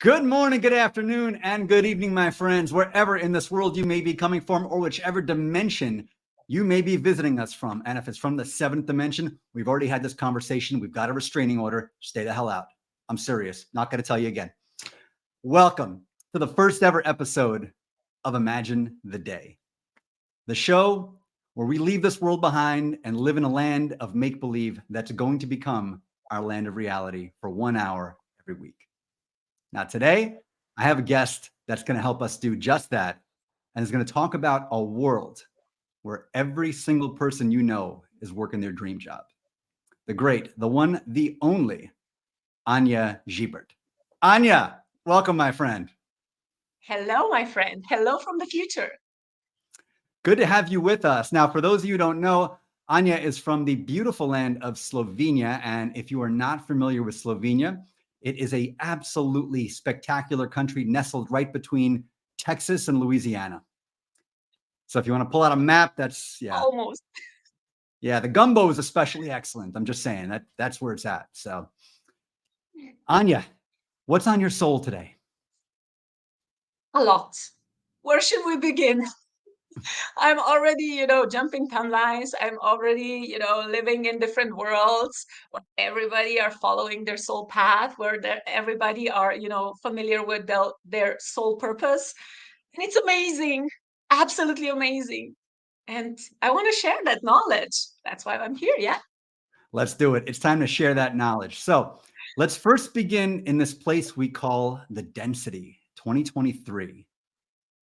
Good morning, good afternoon, and good evening, my friends, wherever in this world you may be coming from or whichever dimension you may be visiting us from. And if it's from the seventh dimension, we've already had this conversation. We've got a restraining order. Stay the hell out. I'm serious. Not going to tell you again. Welcome to the first ever episode of Imagine the Day, the show where we leave this world behind and live in a land of make-believe that's going to become our land of reality for 1 hour every week. Now, today, I have a guest that's going to help us do just that and is going to talk about a world where every single person you know is working their dream job. The great, the one, the only, Anja Giebert. Anja, welcome, my friend. Hello, my friend. Hello from the future. Good to have you with us. Now, for those of you who don't know, Anja is from the beautiful land of Slovenia. And if you are not familiar with Slovenia, it is an absolutely spectacular country nestled right between Texas and Louisiana. So if you want to pull out a map, that's, Almost. Yeah, the gumbo is especially excellent. I'm just saying that's where it's at. So, Anja, what's on your soul today? A lot. Where should we begin? I'm already, jumping timelines. I'm already, living in different worlds where everybody are following their soul path, where everybody are, familiar with their soul purpose. And it's amazing, absolutely amazing. And I want to share that knowledge. That's why I'm here. Yeah. Let's do it. It's time to share that knowledge. So let's first begin in this place we call the density, 2023.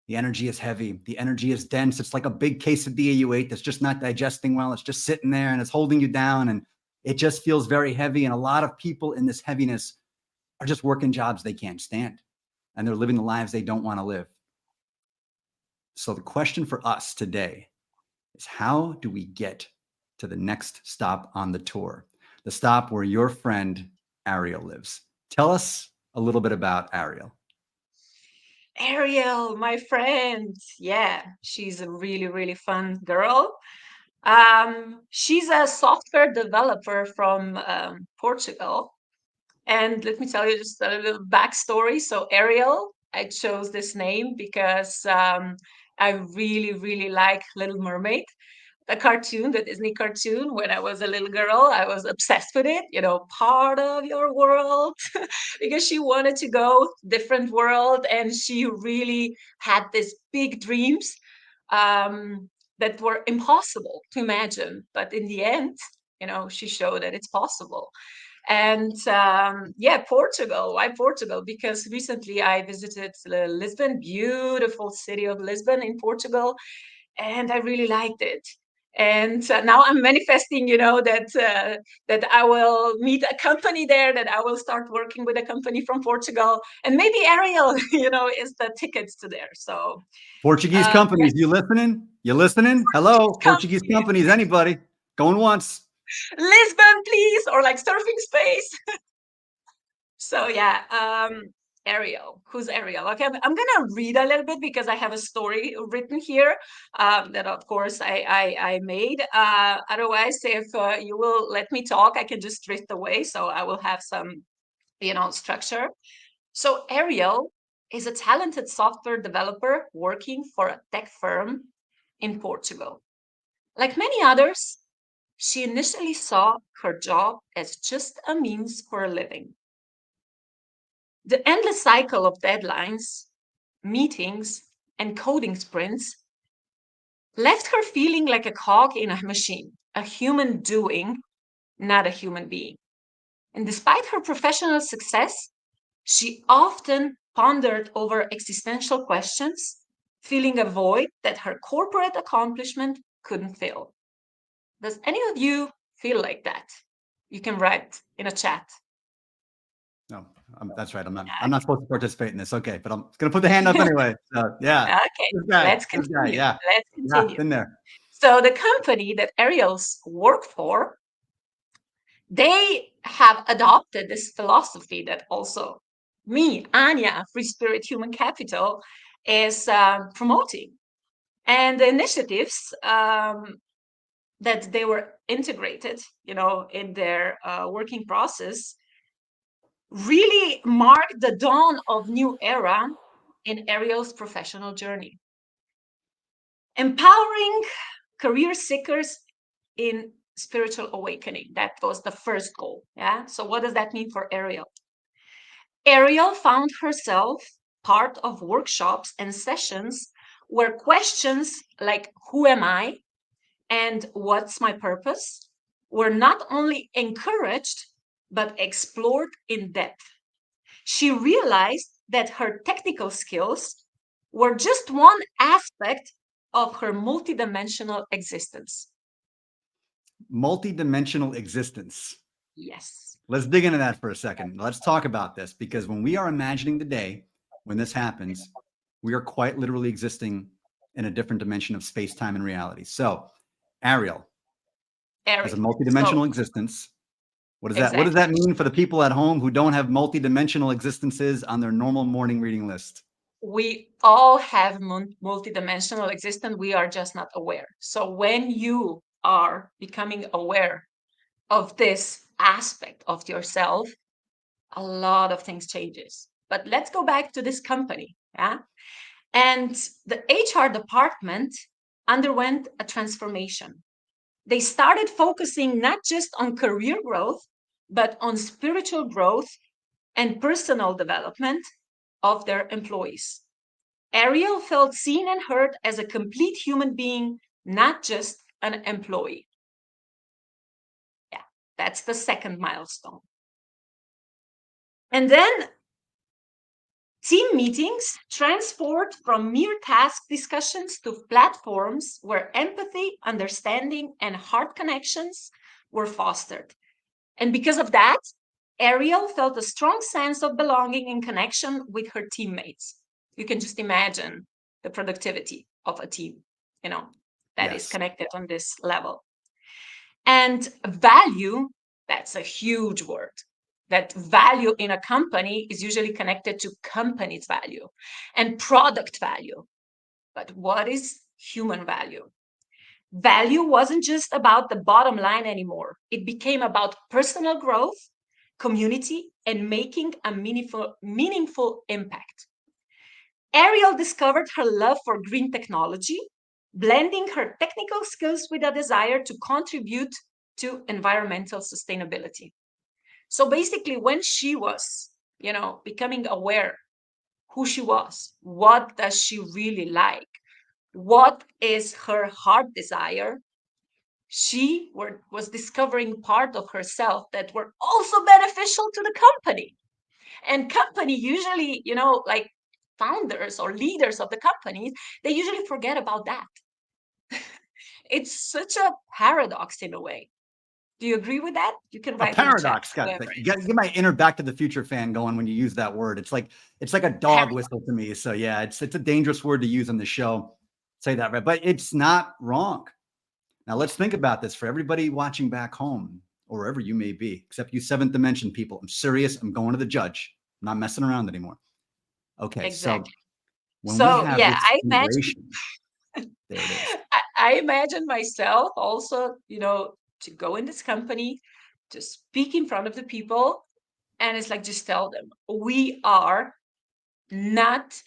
The energy is heavy. The energy is dense. It's like a big quesadilla you ate that's just not digesting well. It's just sitting there and it's holding you down. And it just feels very heavy. And a lot of people in this heaviness are just working jobs they can't stand. And they're living the lives they don't want to live. So the question for us today is, how do we get to the next stop on the tour? The stop where your friend Ariel lives. Tell us a little bit about Ariel. Ariel, my friend. Yeah, she's a really, really fun girl. She's a software developer from Portugal. And let me tell you just a little backstory. So, Ariel, I chose this name because I really, really like Little Mermaid, the cartoon, the Disney cartoon. When I was a little girl, I was obsessed with it, part of your world, because she wanted to go different world and she really had these big dreams that were impossible to imagine. But in the end, she showed that it's possible. And yeah, Portugal. Why Portugal? Because recently I visited Lisbon, beautiful city of Lisbon in Portugal, and I really liked it. And now I'm manifesting, that I will meet a company there, that I will start working with a company from Portugal, and maybe Ariel, is the tickets to there. So Portuguese companies, you listening? You listening? Hello, Portuguese companies, anybody? Going once. Lisbon, please, or like surfing space. So yeah, Ariel. Who's Ariel? Okay, I'm gonna read a little bit because I have a story written here that, of course, I made. Otherwise, if you will let me talk, I can just drift away. So I will have some, structure. So Ariel is a talented software developer working for a tech firm in Portugal. Like many others, she initially saw her job as just a means for a living. The endless cycle of deadlines, meetings, and coding sprints left her feeling like a cog in a machine, a human doing, not a human being. And despite her professional success, she often pondered over existential questions, feeling a void that her corporate accomplishment couldn't fill. Does any of you feel like that? You can write in a chat. No, that's right. I'm not supposed to participate in this. Okay, but I'm going to put the hand up anyway. So yeah, Okay, let's continue. Yeah, Let's continue. been there. So the company that Ariel's work for, they have adopted this philosophy that also me, Anja, Free Spirit Human Capital, is promoting. And the initiatives that they were integrated, in their working process really marked the dawn of new era in Ariel's professional journey. Empowering career seekers in spiritual awakening. That was the first goal. Yeah. So what does that mean for Ariel? Ariel found herself part of workshops and sessions where questions like who am I and what's my purpose were not only encouraged but explored in depth. She realized that her technical skills were just one aspect of her multidimensional existence. Multidimensional existence. Yes. Let's dig into that for a second. Let's talk about this, because when we are imagining the day when this happens, we are quite literally existing in a different dimension of space, time, and reality. So, Ariel, as a Ariel. So, multidimensional existence, what does that exactly. mean for the people at home who don't have multidimensional existences on their normal morning reading list? We all have multidimensional existence. We are just not aware. So when you are becoming aware of this aspect of yourself, a lot of things changes. But let's go back to this company. Yeah. And the HR department underwent a transformation. They started focusing not just on career growth, but on spiritual growth and personal development of their employees. Ariel felt seen and heard as a complete human being, not just an employee. Yeah, that's the second milestone. And then team meetings transport from mere task discussions to platforms where empathy, understanding, and heart connections were fostered. And because of that, Ariel felt a strong sense of belonging and connection with her teammates. You can just imagine the productivity of a team, you know, that is Yes. connected on this level. And value, that's a huge word. That value in a company is usually connected to company's value and product value. But what is human value? Value wasn't just about the bottom line anymore. It became about personal growth, community, and making a meaningful impact. Ariel discovered her love for green technology, blending her technical skills with a desire to contribute to environmental sustainability. So basically, when she was, becoming aware who she was, what does she really like, what is her heart desire, she was discovering part of herself that were also beneficial to the company. And company usually, like founders or leaders of the companies, they usually forget about that. It's such a paradox in a way. Do you agree with that? You can A write in the chat, paradox, Scott. whoever You is. get my inner Back to the Future fan going when you use that word. It's like a dog whistle to me. So yeah, it's a dangerous word to use on the show. Say that right, but it's not wrong. Now let's think about this for everybody watching back home or wherever you may be, except you seventh dimension people. I'm serious. I'm going to the judge. I'm not messing around anymore. Okay, so Exactly. when we So have yeah, this integration, there it is. I imagine myself also, to go in this company, to speak in front of the people, and it's like just tell them we are not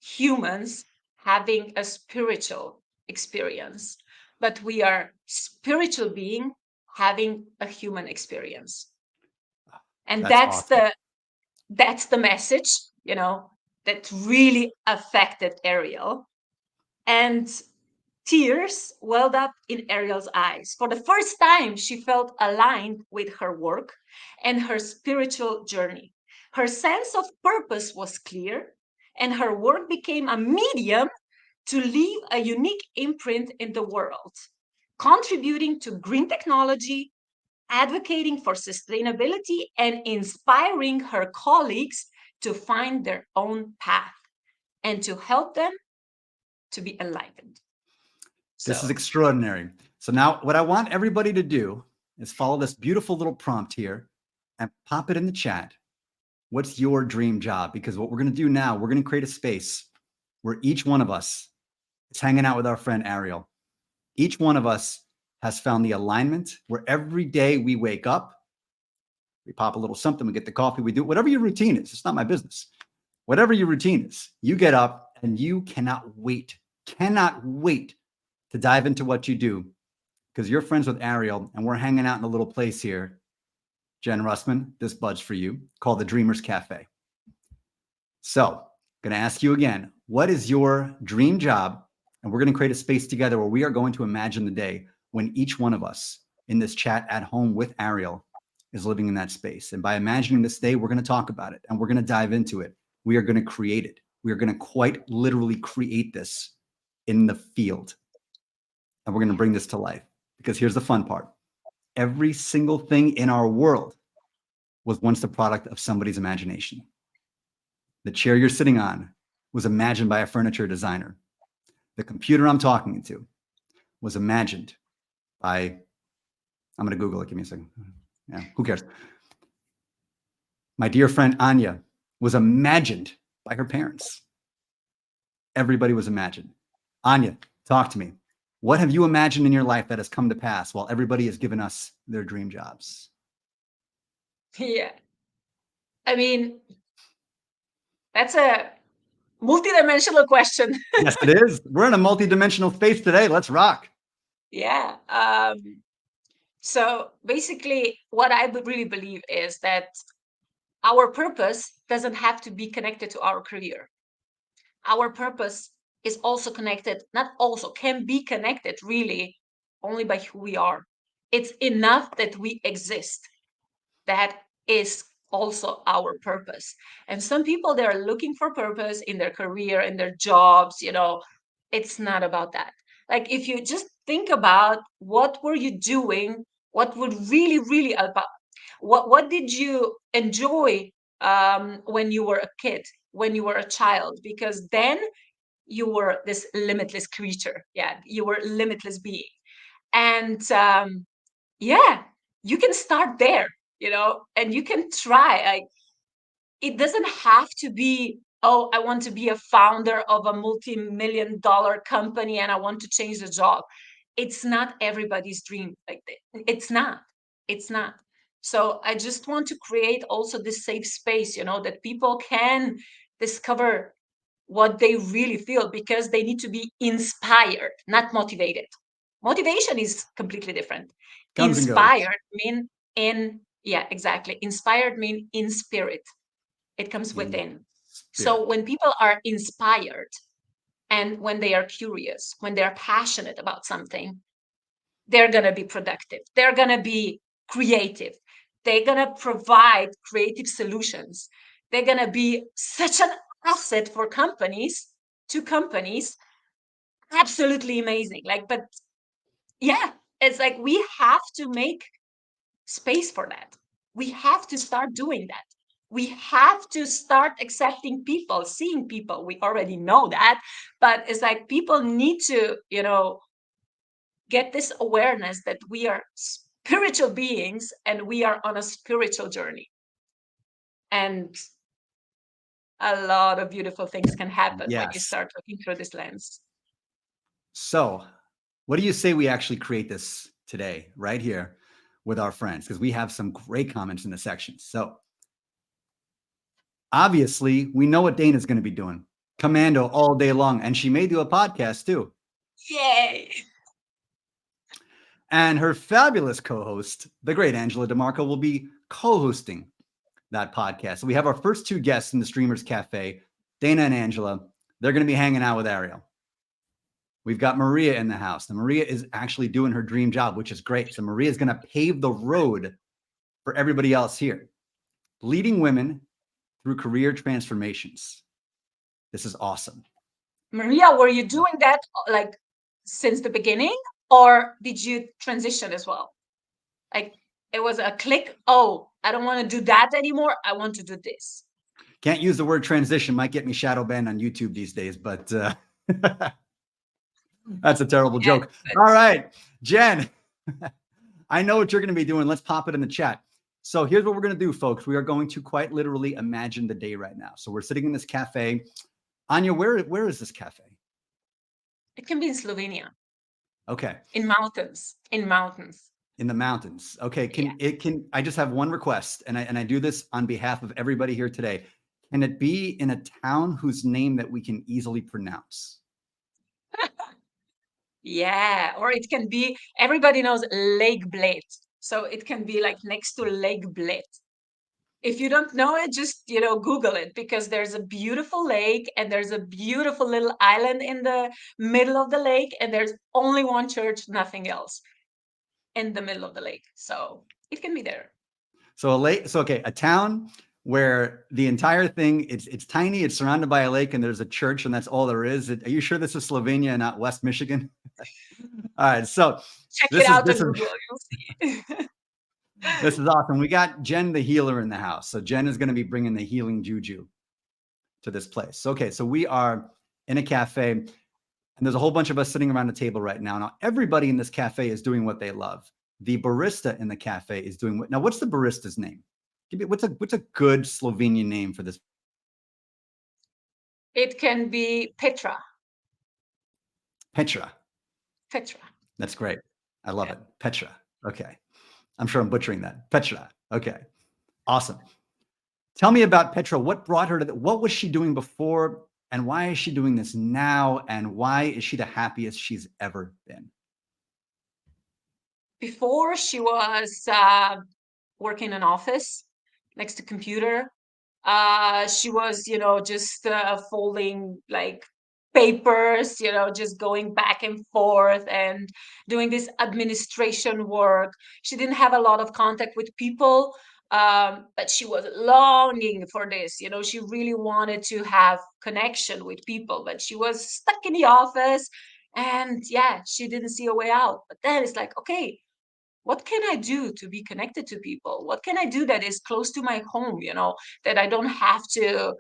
humans having a spiritual experience, but we are spiritual being having a human experience. And That's awesome. that's the message, that really affected Ariel. And tears welled up in Ariel's eyes. For the first time, she felt aligned with her work and her spiritual journey. Her sense of purpose was clear, and her work became a medium to leave a unique imprint in the world, contributing to green technology, advocating for sustainability, and inspiring her colleagues to find their own path and to help them to be enlightened. This is So, extraordinary. So now what I want everybody to do is follow this beautiful little prompt here and pop it in the chat. What's your dream job? Because what we're going to do now, we're going to create a space where each one of us is hanging out with our friend Ariel. Each one of us has found the alignment where every day we wake up, We pop a little something, we get the coffee, we do whatever your routine is. It's not my business. Whatever your routine is, you get up and you cannot wait to dive into what you do because you're friends with Ariel and we're hanging out in a little place here. Jen Russman, this bud's for you, called the Dreamers Cafe. So I'm going to ask you again, what is your dream job? And we're going to create a space together where we are going to imagine the day when each one of us in this chat at home with Ariel is living in that space. And by imagining this day, we're going to talk about it and we're going to dive into it. We are going to create it. We are going to quite literally create this in the field. And we're going to bring this to life because here's the fun part. Every single thing in our world was once the product of somebody's imagination. The chair you're sitting on was imagined by a furniture designer. The computer I'm talking to was imagined by, I'm going to Google it. Give me a second. Yeah, who cares? My dear friend Anja was imagined by her parents. Everybody was imagined. Anja, talk to me. What have you imagined in your life that has come to pass while everybody has given us their dream jobs? Yeah. I mean, that's a multidimensional question. Yes, it is. We're in a multidimensional space today. Let's rock. Yeah. So basically, what I really believe is that our purpose doesn't have to be connected to our career. Our purpose is also connected, not also, can be connected really only by who we are. It's enough that we exist. That is also our purpose. And some people, they're looking for purpose in their career, in their jobs, it's not about that. Like if you just think about what were you doing, what would really about, what did you enjoy when you were a kid, when you were a child? Because then you were this limitless creature. Yeah, you were a limitless being. And yeah, you can start there, and you can try. It doesn't have to be, oh, I want to be a founder of a multi-million-dollar company and I want to change the job. It's not everybody's dream. Like it's not. It's not. So I just want to create also this safe space, that people can discover what they really feel, because they need to be inspired, not motivated. Motivation is completely different. Comes and goes. Inspired mean yeah, exactly. Inspired mean in spirit. It comes within. So when people are inspired and when they are curious, when they're passionate about something, they're going to be productive. They're going to be creative. They're going to provide creative solutions. They're going to be such an asset for companies, to companies. Absolutely amazing. But yeah, it's like we have to make space for that. We have to start doing that. We have to start accepting people, seeing people. We already know that, but it's like people need to, get this awareness that we are spiritual beings and we are on a spiritual journey. And a lot of beautiful things can happen when you start looking through this lens. So, what do you say we actually create this today, right here with our friends? Because we have some great comments in the section. So, obviously, we know what Dana's going to be doing. Commando all day long. And she may do a podcast too. Yay. And her fabulous co-host, the great Angela DeMarco, will be co-hosting that podcast. So we have our first two guests in the Streamers Cafe, Dana and Angela. They're going to be hanging out with Ariel. We've got Maria in the house. And Maria is actually doing her dream job, which is great. So Maria is going to pave the road for everybody else here. Leading women through career transformations. This is awesome. Maria, were you doing that since the beginning, or did you transition as well? Like it was a click, oh, I don't want to do that anymore. I want to do this. Can't use the word transition. Might get me shadow banned on YouTube these days, but that's a terrible joke. All right, Jen, I know what you're going to be doing. Let's pop it in the chat. So here's what we're going to do, folks. We are going to quite literally imagine the day right now. So we're sitting in this cafe. Anja, where is this cafe? It can be in Slovenia. Okay. In mountains. In the mountains. Okay. Yeah. I just have one request, and I do this on behalf of everybody here today. Can it be in a town whose name that we can easily pronounce? Yeah, or it can be, everybody knows Lake Blade. So it can be like next to Lake Blade. If you don't know it, just, Google it, because there's a beautiful lake and there's a beautiful little island in the middle of the lake, and there's only one church, nothing else in the middle of the lake. So it can be there. So a lake, so okay, a town where the entire thing, it's tiny, it's surrounded by a lake, and there's a church, and that's all there is. Are you sure this is Slovenia and not West Michigan? All right, so Check it this is out this on is Google, you'll see. this is awesome. We got Jen the healer in the house. So Jen is going to be bringing the healing juju to this place. Okay, so we are in a cafe, and there's a whole bunch of us sitting around the table right now. Now, everybody in this cafe is doing what they love. The barista in the cafe is doing what? Now, what's the barista's name? Give me what's a good Slovenian name for this? It can be Petra. Petra. Petra. That's great. I love Yeah. it. Petra. Okay. I'm sure I'm butchering that. Petra. Okay. Awesome. Tell me about Petra. What brought her to what was she doing before, and why is she doing this now, and why is she the happiest she's ever been? Before, she was working in an office next to computer. She was, just folding like papers, just going back and forth and doing this administration work. She didn't have a lot of contact with people, but she was longing for this. She really wanted to have connection with people, but she was stuck in the office. And yeah, she didn't see a way out. But then it's like, okay, what can I do to be connected to people? What can I do that is close to my home, that I don't have to,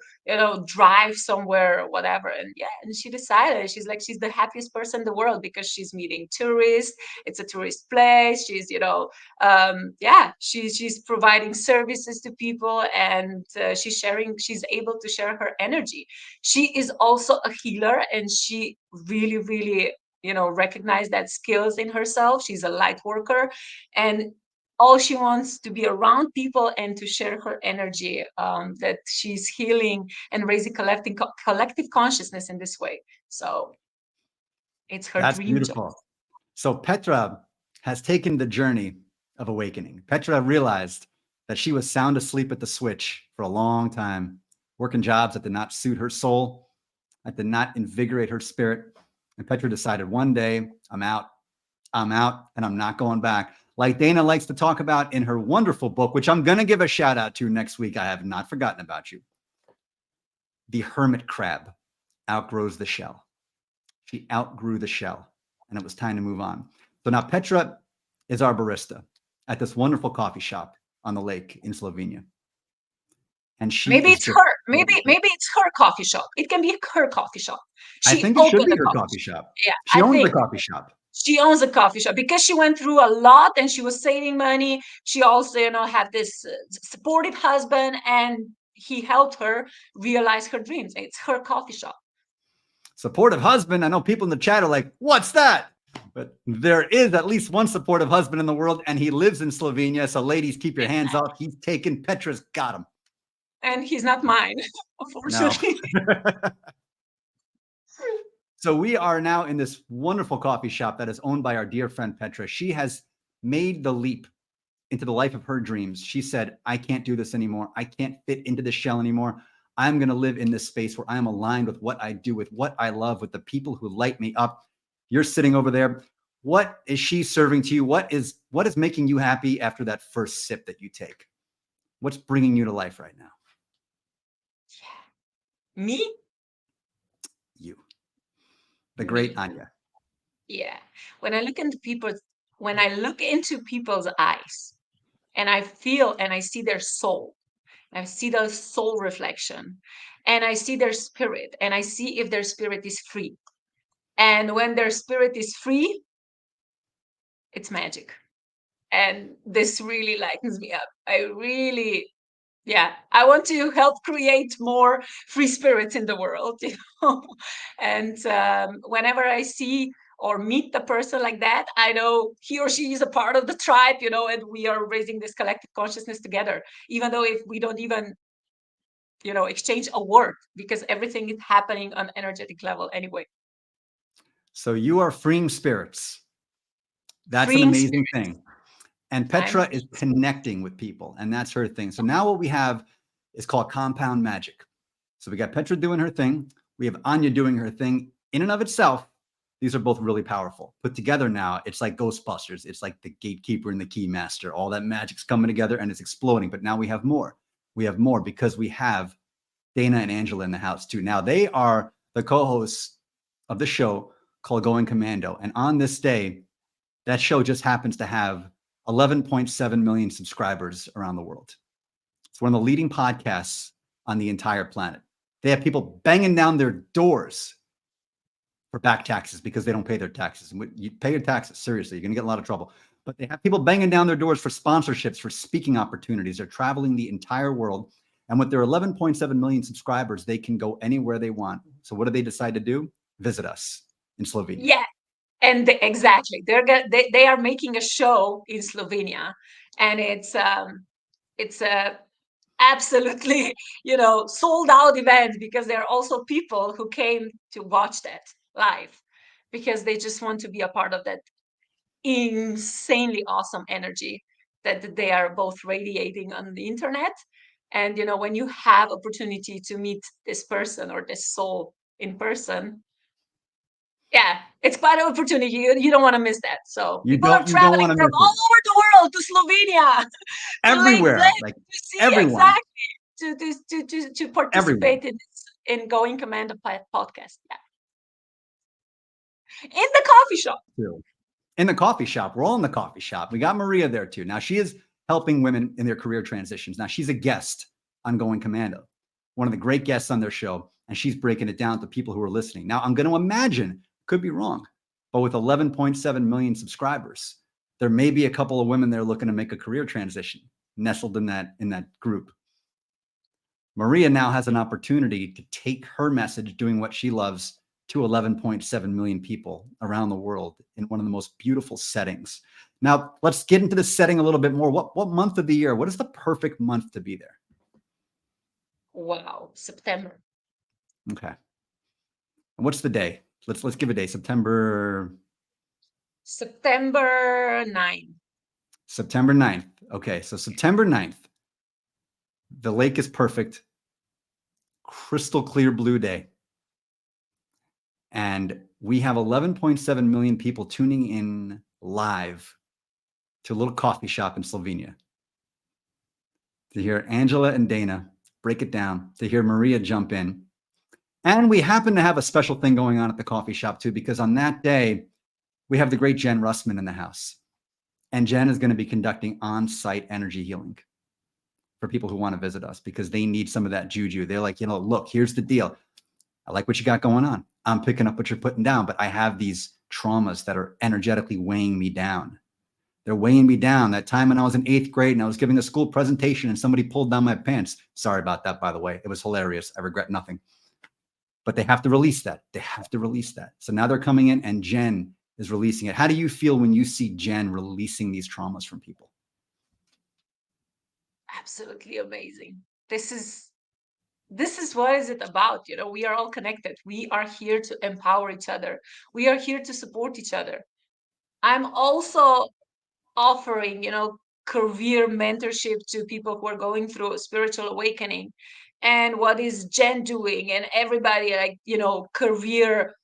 drive somewhere or whatever. And yeah, and she decided, she's like, she's the happiest person in the world because she's meeting tourists. It's a tourist place. She's, yeah, she's providing services to people, and she's able to share her energy. She is also a healer, and she really, really, recognize that skills in herself. She's a light worker, and all she wants to be around people and to share her energy, that she's healing and raising collective consciousness in this way. So it's her That's dream job. beautiful. So Petra has taken the journey of awakening. Petra realized that she was sound asleep at the switch for a long time, working jobs that did not suit her soul, that did not invigorate her spirit. And Petra decided one day, I'm out, and I'm not going back. Like Dana likes to talk about in her wonderful book, which I'm going to give a shout out to next week. I have not forgotten about you. The hermit crab outgrows the shell. She outgrew the shell, and it was time to move on. So now Petra is our barista at this wonderful coffee shop on the lake in Slovenia. And she Maybe is it's just her. Maybe it's her coffee shop. It can be her coffee shop. I She think it should opened be a her coffee coffee shop. shop. Yeah, She I owns the think coffee shop. she owns a coffee shop because she went through a lot, and she was saving money. She also, had this supportive husband, and he helped her realize her dreams. It's her coffee shop. Supportive husband. I know people in the chat are like, what's that? But there is at least one supportive husband in the world, and he lives in Slovenia. So ladies, keep your hands off. He's taken. Petra's got him. And he's not mine, No. unfortunately. So we are now in this wonderful coffee shop that is owned by our dear friend Petra. She has made the leap into the life of her dreams. She said, I can't do this anymore. I can't fit into the shell anymore. I'm going to live in this space where I'm aligned with what I do, with what I love, with the people who light me up. You're sitting over there. What is she serving to you? What is making you happy after that first sip that you take? What's bringing you to life right now? Me? You, the great Anja. Yeah. When I look into people's eyes, and I feel and I see their soul, I see the soul reflection, and I see their spirit, and I see if their spirit is free. And when their spirit is free, it's magic. And this really lightens me up. I want to help create more free spirits in the world, And whenever I see or meet the person like that, I know he or she is a part of the tribe, and we are raising this collective consciousness together, even though if we don't even, exchange a word, because everything is happening on energetic level anyway. So you are freeing spirits. That's an Freeing amazing spirits. thing. And Petra is connecting with people, and that's her thing. So now what we have is called compound magic. So we got Petra doing her thing. We have Anja doing her thing. In and of itself, these are both really powerful. Put together now, it's like Ghostbusters. It's like the gatekeeper and the key master. All that magic's coming together and it's exploding. But now we have more. We have more because we have Dana and Angela in the house too. Now they are the co-hosts of the show called Going Commando. And on this day, that show just happens to have 11.7 million subscribers around the world. It's one of the leading podcasts on the entire planet. They have people banging down their doors for back taxes because they don't pay their taxes. And you pay your taxes, seriously, you're going to get in a lot of trouble. But they have people banging down their doors for sponsorships, for speaking opportunities. They're traveling the entire world. And with their 11.7 million subscribers, they can go anywhere they want. So what do they decide to do? Visit us in Slovenia. Yeah. And exactly, they are making a show in Slovenia, and it's a absolutely sold out event, because there are also people who came to watch that live because they just want to be a part of that insanely awesome energy that they are both radiating on the internet. And when you have opportunity to meet this person or this soul in person, yeah, it's quite an opportunity. You don't want to miss that. So people are traveling from all over the world to Slovenia, everywhere, to see everyone. Exactly to participate in Going Commando podcast. Yeah, in the coffee shop. In the coffee shop, we're all in the coffee shop. We got Maria there too. Now she is helping women in their career transitions. Now she's a guest on Going Commando, one of the great guests on their show, and she's breaking it down to people who are listening. Now I'm going to imagine, could be wrong, but with 11.7 million subscribers, there may be a couple of women there looking to make a career transition nestled in that group. Maria now has an opportunity to take her message, doing what she loves, to 11.7 million people around the world in one of the most beautiful settings. Now, let's get into the setting a little bit more. What month of the year? What is the perfect month to be there? Wow, September. Okay. And what's the day? Let's give a day. September 9th. September 9th. Okay, so September 9th. The lake is perfect. Crystal clear blue day. And we have 11.7 million people tuning in live to a little coffee shop in Slovenia to hear Angela and Dana break it down, to hear Maria jump in. And we happen to have a special thing going on at the coffee shop too, because on that day, we have the great Jen Russman in the house. And Jen is going to be conducting on-site energy healing for people who want to visit us because they need some of that juju. They're like, look, here's the deal. I like what you got going on. I'm picking up what you're putting down, but I have these traumas that are energetically weighing me down. They're weighing me down. That time when I was in 8th grade and I was giving a school presentation and somebody pulled down my pants. Sorry about that, by the way. It was hilarious. I regret nothing. But they have to release that. They have to release that. So now they're coming in and Jen is releasing it. How do you feel when you see Jen releasing these traumas from people? Absolutely amazing. This is what is it about. We are all connected. We are here to empower each other. We are here to support each other. I'm also offering, career mentorship to people who are going through a spiritual awakening. And what is Jen doing? And everybody, career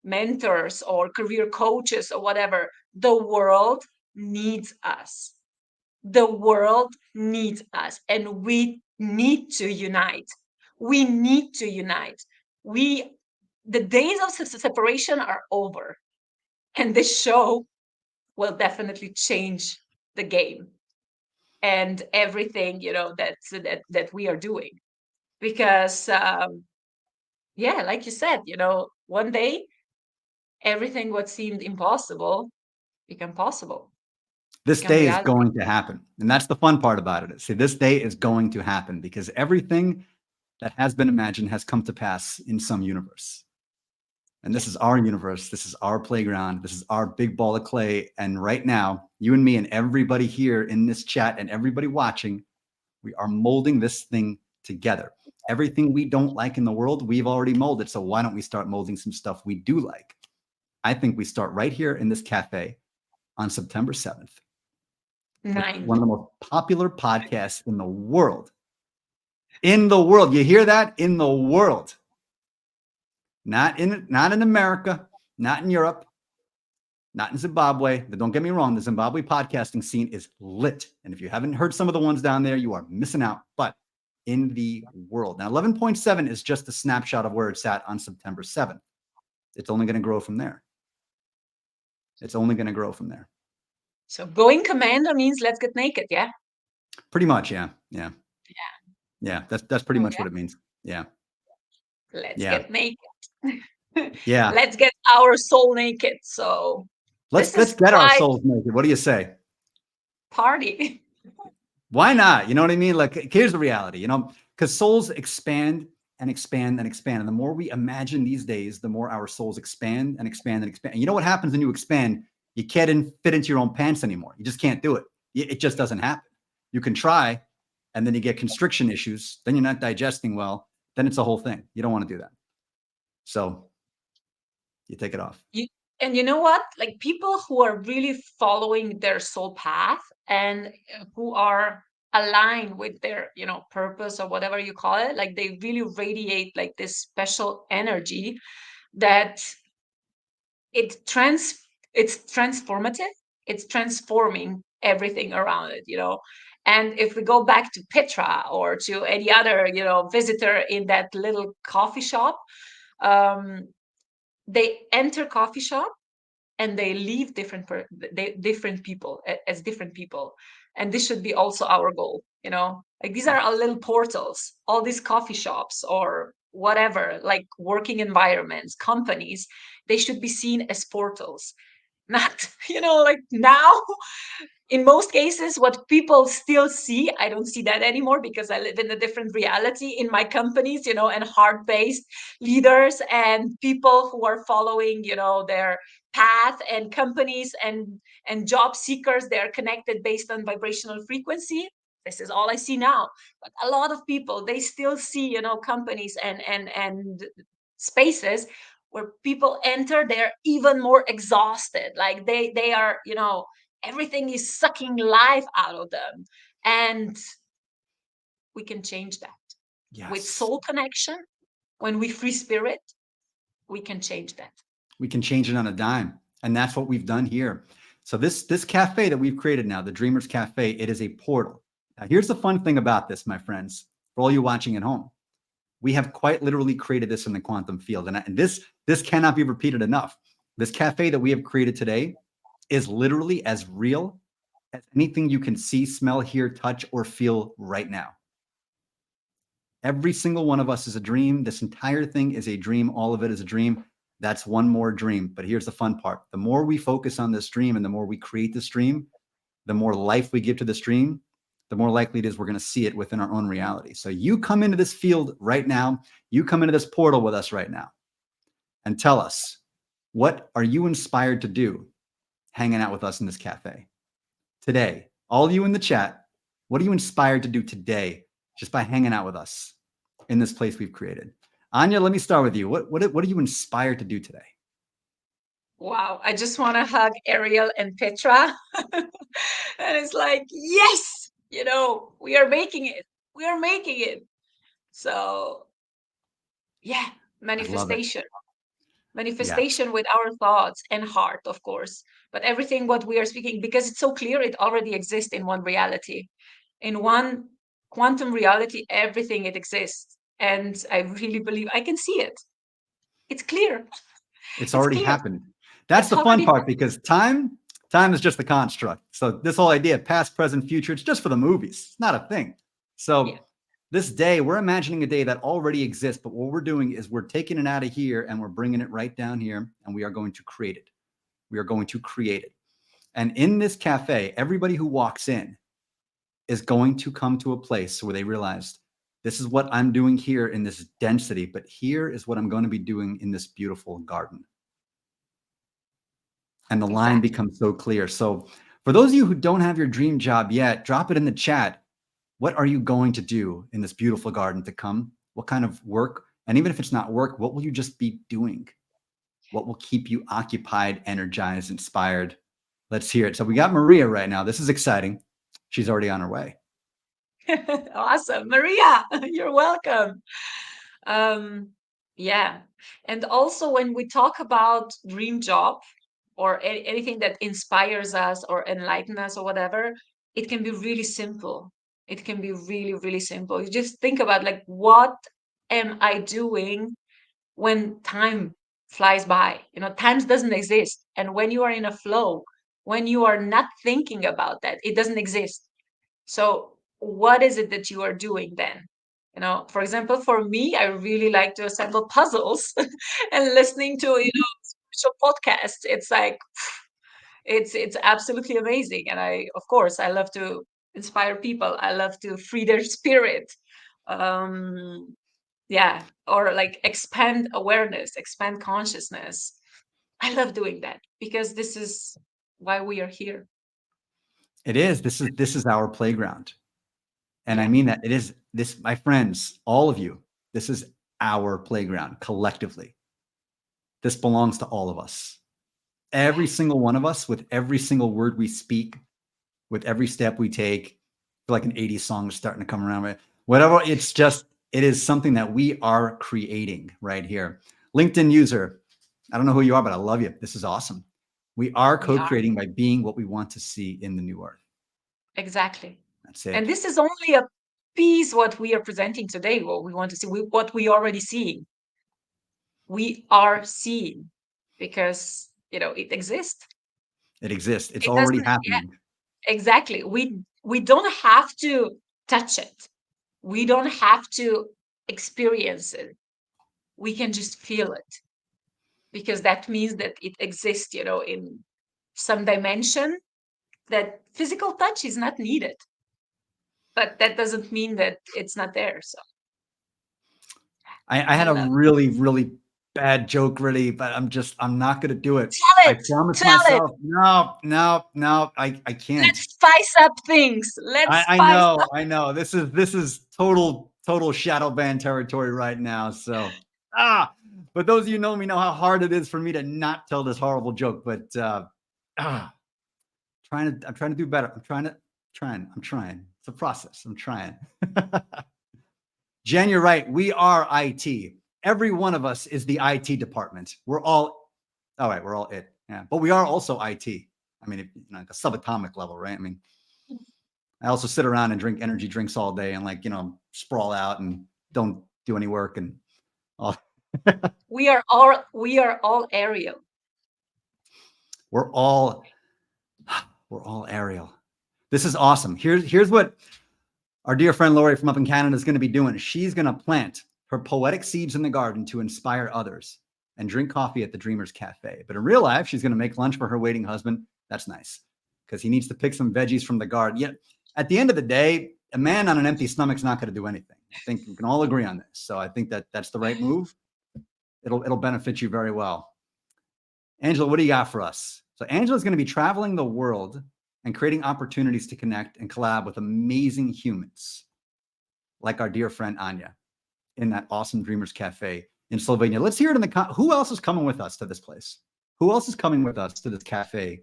mentors or career coaches or whatever. The world needs us. The world needs us, and we need to unite. We need to unite. The days of separation are over, and this show will definitely change the game and everything that we are doing, because like you said, one day everything what seemed impossible become possible. This day is going to happen. And that's the fun part about it. See, this day is going to happen because everything that has been imagined has come to pass in some universe. And this is our universe. This is our playground. This is our big ball of clay. And right now, you and me and everybody here in this chat and everybody watching, we are molding this thing together. Everything we don't like in the world, we've already molded. So why don't we start molding some stuff we do like? I think we start right here in this cafe on September 7th. Nine. One of the most popular podcasts in the world. In the world. You hear that? In the world. Not in America, not in Europe, not in Zimbabwe. But don't get me wrong, the Zimbabwe podcasting scene is lit. And if you haven't heard some of the ones down there, you are missing out. But in the world. Now, 11.7 is just a snapshot of where it's at on September 7th. It's only going to grow from there. It's only going to grow from there. So going commando means let's get naked, yeah? Pretty much, yeah. That's pretty much what it means. Yeah. Let's get naked. Yeah. Let's get our soul naked. So let's get our souls naked. What do you say? Party. Why not? You know what I mean? Like, here's the reality, because souls expand and expand and expand. And the more we imagine these days, the more our souls expand and expand and expand. And you know what happens when you expand? You can't fit into your own pants anymore. You just can't do it. It just doesn't happen. You can try, and then you get constriction issues. Then you're not digesting well. Then it's a whole thing. You don't want to do that. So you take it off. And you know what? Like, people who are really following their soul path and who are aligned with their, purpose or whatever you call it, like they really radiate like this special energy that it's transformative. It's transforming everything around it, And if we go back to Petra or to any other, visitor in that little coffee shop, they enter coffee shop and they leave different people as different people. And this should be also our goal, like these are our little portals, all these coffee shops or whatever, like working environments, companies, they should be seen as portals, not, like now. In most cases, what people still see, I don't see that anymore because I live in a different reality in my companies, and heart-based leaders and people who are following, their path, and companies and job seekers, they're connected based on vibrational frequency. This is all I see now. But a lot of people, they still see, companies and spaces where people enter, they're even more exhausted. Like they are, everything is sucking life out of them. And we can change that. Yes. With soul connection, when we free spirit, we can change that. We can change it on a dime. And that's what we've done here. So this cafe that we've created now, the Dreamers Cafe, it is a portal. Now, here's the fun thing about this, my friends, for all you watching at home. We have quite literally created this in the quantum field. And this cannot be repeated enough. This cafe that we have created today is literally as real as anything you can see, smell, hear, touch, or feel right now. Every single one of us is a dream. This entire thing is a dream. All of it is a dream. That's one more dream. But here's the fun part. The more we focus on this dream and the more we create this dream, the more life we give to this dream, the more likely it is we're going to see it within our own reality. So you come into this field right now. You come into this portal with us right now and tell us, what are you inspired to do hanging out with us in this cafe today? All of you in the chat, what are you inspired to do today just by hanging out with us in this place we've created? Anja, let me start with you. What are you inspired to do today? Wow, I just want to hug Ariel and Petra. And it's like, yes, we are making it. We are making it. So yeah, manifestation. Manifestation with our thoughts and heart, of course. But everything what we are speaking, because it's so clear, it already exists in one reality. In one quantum reality, everything, it exists. And I really believe I can see it. It's clear. It's already happened. That's the fun part, because time is just the construct. So this whole idea of past, present, future, it's just for the movies. It's not a thing. So this day, we're imagining a day that already exists, but what we're doing is we're taking it out of here and we're bringing it right down here, and we are going to create it. We are going to create it. And in this cafe, everybody who walks in is going to come to a place where they realized This is what I'm doing here in this density, but here is what I'm going to be doing in this beautiful garden. And the line becomes so clear. So for those of you who don't have your dream job yet, drop it in the chat. What are you going to do in this beautiful garden to come? What kind of work? And even if it's not work, what will you just be doing? What will keep you occupied, energized, inspired? Let's hear it. So we got Maria right now. This is exciting. She's already on her way. Awesome. Maria, you're welcome. Yeah. And also when we talk about dream job or anything that inspires us or enlightens us or whatever, it can be really simple. It can be really, really simple. You just think about like, what am I doing when time flies by? You know, time doesn't exist. And when you are in a flow, when you are not thinking about that, it doesn't exist. So what is it that you are doing then? You know, for example, for me, I really like to assemble puzzles and listening to, spiritual podcasts. It's like it's absolutely amazing. And of course, I love to inspire people. I love to free their spirit. Um, yeah, or like expand awareness, expand consciousness. I love doing that because this is why we are here. It is. This is our playground. And Yeah. I mean that. It is this, my friends, all of you, this is our playground collectively. This belongs to all of us. Every single one of us, with every single word we speak, with every step we take. I feel like an 80s song is starting to come around. Right? Whatever, it's just, it is something that we are creating right here. LinkedIn user, I don't know who you are, but I love you. This is awesome. We are co-creating by being what we want to see in the new earth. Exactly. That's it. And this is only a piece what we are presenting today, what we want to see, what we already seeing. We are seeing because, it exists. It exists. It's It already doesn't, yeah, happening. exactly. We don't have to touch it. We don't have to experience it. We can just feel it because that means that it exists, in some dimension that physical touch is not needed. But that doesn't mean that it's not there. So I had a really, really bad joke ready, but I'm not going to do it. tell it. I promised Tell it. myself, no, I can't. Let's spice up things. Let's I spice know, up. I know. This is total shadow ban territory right now. So, but those of you who know me know how hard it is for me to not tell this horrible joke. But I'm trying to do better. I'm trying. It's a process. I'm trying. Jen, you're right. We are IT. Every one of us is the IT department. We're all right. We're all it. Yeah, but we are also IT. I mean, like a subatomic level, right? I mean, I also sit around and drink energy drinks all day and sprawl out and don't do any work and all. We are all aerial. We're all aerial. This is awesome. Here's what our dear friend Lori from up in Canada is going to be doing. She's going to plant her poetic seeds in the garden to inspire others and drink coffee at the Dreamers Cafe. But in real life, she's going to make lunch for her waiting husband. That's nice because he needs to pick some veggies from the garden. Yet at the end of the day, a man on an empty stomach is not going to do anything. I think we can all agree on this. So I think that's the right move. It'll benefit you very well. Angela, what do you got for us? So Angela's going to be traveling the world and creating opportunities to connect and collab with amazing humans like our dear friend Anja in that awesome Dreamers Cafe in Slovenia. Let's hear it in the who else is coming with us to this place? Who else is coming with us to this cafe?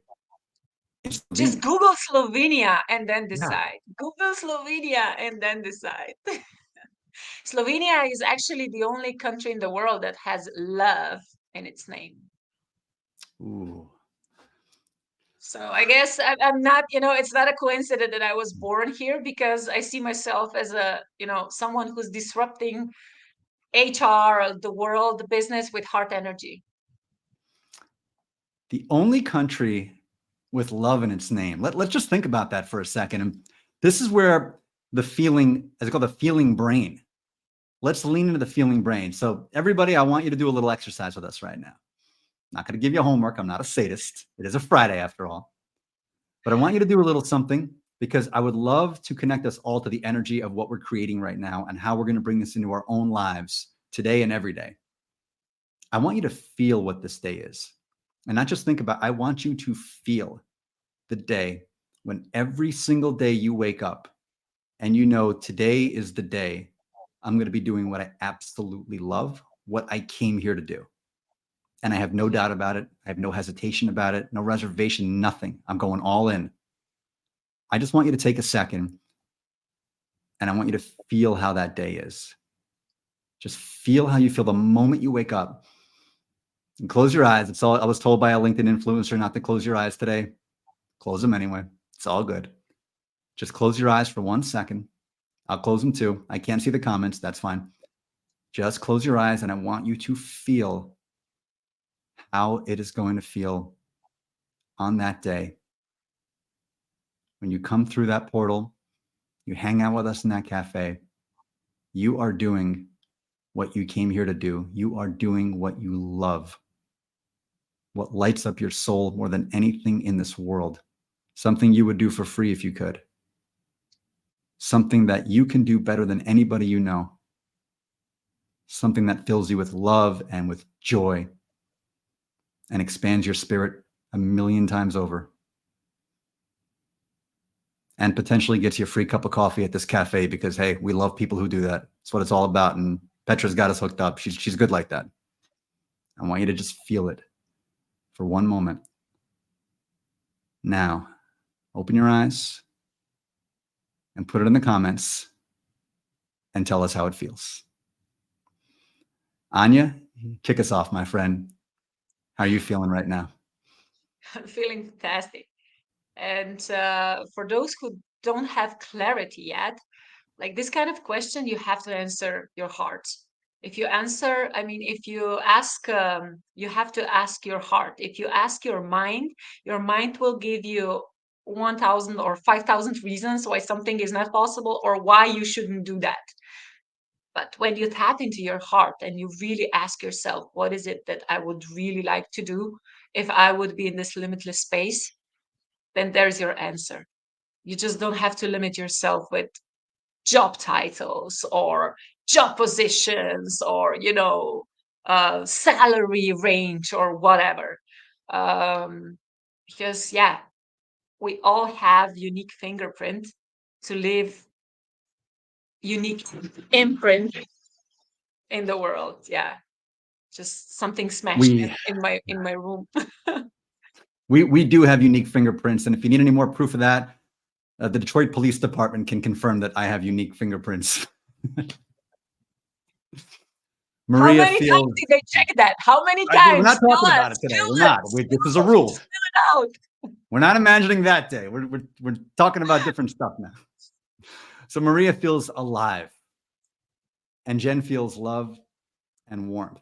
Just Google Slovenia and then decide. Yeah. Google Slovenia and then decide. Slovenia is actually the only country in the world that has love in its name. Ooh. So I guess I'm not, it's not a coincidence that I was born here because I see myself as someone who's disrupting HR, the world, the business with heart energy. The only country with love in its name. Let's just think about that for a second. And this is where the feeling, as it's called, the feeling brain. Let's lean into the feeling brain. So everybody, I want you to do a little exercise with us right now. I'm not going to give you homework. I'm not a sadist. It is a Friday after all. But I want you to do a little something because I would love to connect us all to the energy of what we're creating right now and how we're going to bring this into our own lives today and every day. I want you to feel what this day is. And not just think about, I want you to feel the day when every single day you wake up and you know today is the day I'm going to be doing what I absolutely love, what I came here to do. And I have no doubt about it. I have no hesitation about it, no reservation, nothing. I'm going all in. I just want you to take a second and I want you to feel how that day is. Just feel how you feel the moment you wake up. And close your eyes. It's all I was told by a LinkedIn influencer not to close your eyes today. Close them anyway. It's all good. Just close your eyes for 1 second. I'll close them too. I can't see the comments. That's fine. Just close your eyes and I want you to feel how it is going to feel on that day. When you come through that portal, you hang out with us in that cafe, you are doing what you came here to do. You are doing what you love, what lights up your soul more than anything in this world, something you would do for free if you could, something that you can do better than anybody you know, something that fills you with love and with joy and expands your spirit 1,000,000 times over. And potentially gets you a free cup of coffee at this cafe because, hey, we love people who do that. That's what it's all about. And Petra's got us hooked up. She's good like that. I want you to just feel it for one moment. Now, open your eyes and put it in the comments and tell us how it feels. Anja, kick us off, my friend. How are you feeling right now? I'm feeling fantastic. And for those who don't have clarity yet, like this kind of question, you have to answer your heart. If you answer, I mean, if you ask, you have to ask your heart. If you ask your mind will give you 1,000 or 5,000 reasons why something is not possible or why you shouldn't do that. But when you tap into your heart and you really ask yourself, what is it that I would really like to do if I would be in this limitless space? Then there's your answer. You just don't have to limit yourself with job titles or job positions or, salary range or whatever. Because, yeah, we all have unique fingerprint to leave unique imprint in the world. Yeah. Just something smashed We in my room. we do have unique fingerprints, and if you need any more proof of that, the Detroit Police Department can confirm that I have unique fingerprints. How Maria many times feels. did they check that? How many We're not times? talking Tell about it us. today. We're Spill it. not. This is a rule. Spill it out. We're not imagining that day. We're talking about different stuff now. So Maria feels alive, and Jen feels love and warmth.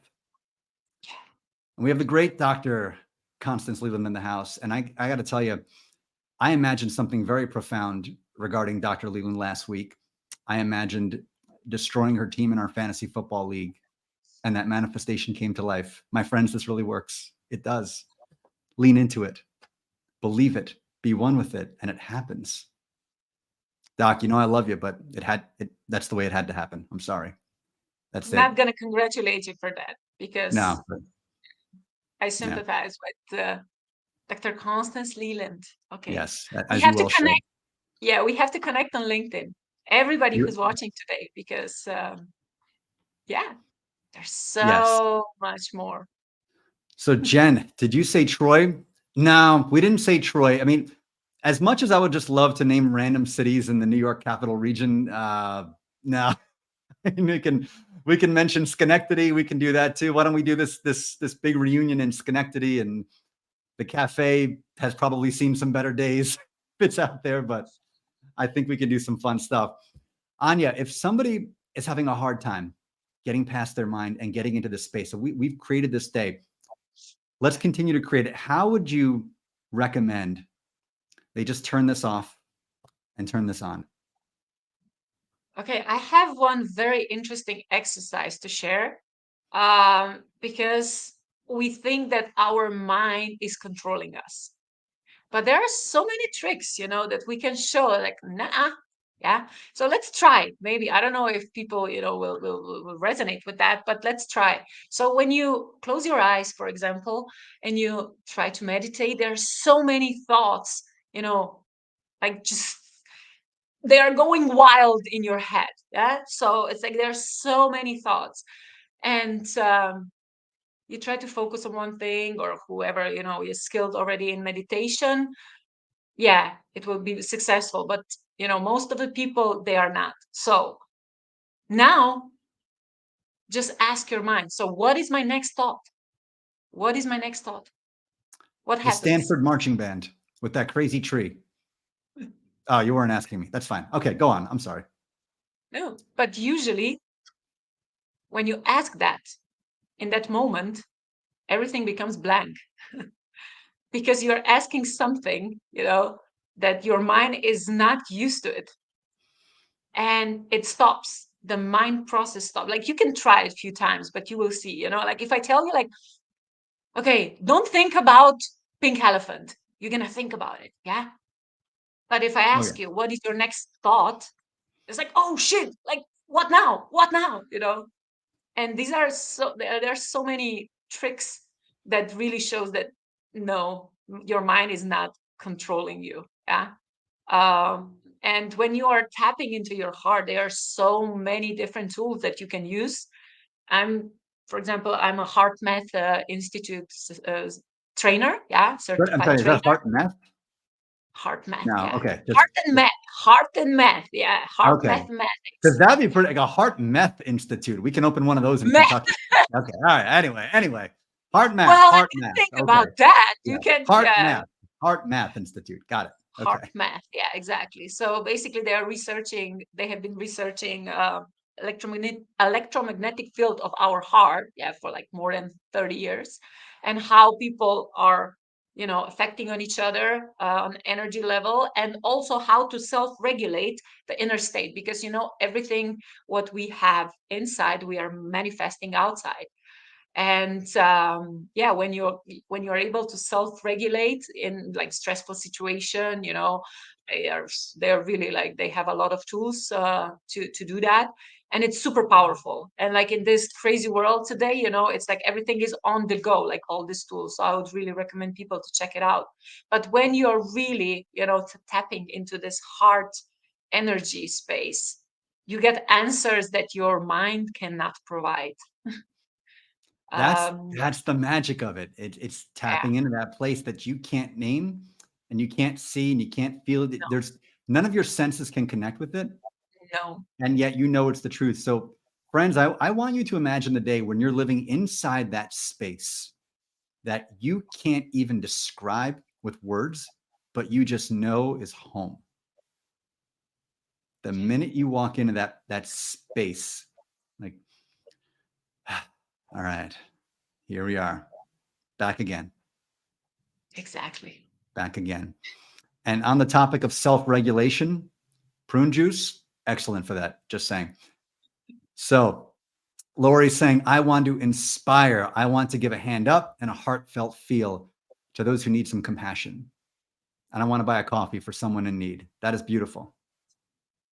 And we have the great Dr. Constance Leland in the house. And I got to tell you, I imagined something very profound regarding Dr. Leland last week. I imagined destroying her team in our fantasy football league, and that manifestation came to life. My friends, this really works. It does. Lean into it. Believe it. Be one with it, and it happens. Doc, I love you, but that's the way it had to happen. I'm sorry. That's I'm it. not going to congratulate you for that because No. I sympathize with Dr. Constance Leland. Okay. Yes, We as you have to well should. connect. Yeah, we have to connect on LinkedIn. Everybody who's watching today, because yeah, there's Yes. so much more. So Jen, did you say Troy? No, we didn't say Troy. I mean, as much as I would just love to name random cities in the New York capital region, no. we can mention Schenectady. We can do that too. Why don't we do this big reunion in Schenectady? And the cafe has probably seen some better days if it's out there, but I think we can do some fun stuff. Anja, if somebody is having a hard time getting past their mind and getting into this space, so we've created this day. Let's continue to create it. How would you recommend they just turn this off and turn this on? Okay, I have one very interesting exercise to share because we think that our mind is controlling us. But there are so many tricks, that we can show, like, nah, yeah. So let's try. Maybe, I don't know if people, will resonate with that, but let's try. So when you close your eyes, for example, and you try to meditate, there are so many thoughts, like just they are going wild in your head. Yeah. So it's like there's so many thoughts. And you try to focus on one thing, or whoever, is skilled already in meditation, yeah, it will be successful. But most of the people, they are not. So now just ask your mind, so what is my next thought? What is my next thought? What The happens? Stanford marching band with that crazy tree. Oh, you weren't asking me. That's fine. Okay, go on. I'm sorry. No, but usually when you ask that, in that moment, everything becomes blank. Because you're asking something, that your mind is not used to it. And it stops. The mind process stops. Like, you can try it a few times, but you will see, like if I tell you, like, okay, don't think about pink elephant, you're going to think about it. Yeah. But if I Oh, ask yeah. you, what is your next thought? It's like, oh shit, like, what now? What now? And these are there are so many tricks that really shows that no, your mind is not controlling you. Yeah. And when you are tapping into your heart, there are so many different tools that you can use. For example, I'm a Heart Math Institute trainer. Yeah, I'm certified sorry, is that trainer. heart and math? Heart Math. No, Yeah, okay. heart and math. Heart and math. Yeah, heart Okay. Because mathematics. that'd be pretty, like a heart meth institute. We can open one of those in Math. Kentucky. Okay. All right. Anyway. Heart math. Well, I Heart can math. think Okay. about that. Yeah. You can, Heart yeah. math. Heart math institute. Got it. Heart Okay. math. Yeah, exactly. So basically, they have been researching electromagnetic field of our heart, yeah, for like more than 30 years, and how people are, affecting on each other on energy level, and also how to self-regulate the inner state, because everything what we have inside, we are manifesting outside. And yeah, when you're able to self-regulate in like stressful situation, they're really, like, they have a lot of tools to do that. And it's super powerful. And like in this crazy world today, it's like everything is on the go, like all these tools. So I would really recommend people to check it out. But when you're really, tapping into this heart energy space, you get answers that your mind cannot provide. That's um that's the magic of it. It's yeah. tapping into that place that you can't name and you can't see and you can't feel it. No, There's none of your senses can connect with it. no. And yet you know it's the truth. So, friends, I want you to imagine the day when you're living inside that space that you can't even describe with words, but you just know is home. The Okay. minute you walk into that space, like, all right, here we are, back again, Exactly. back again. And on the topic of self-regulation, prune juice, excellent for that. Just saying. So Lori's saying, I want to inspire. I want to give a hand up and a heartfelt feel to those who need some compassion. And I want to buy a coffee for someone in need. That is beautiful.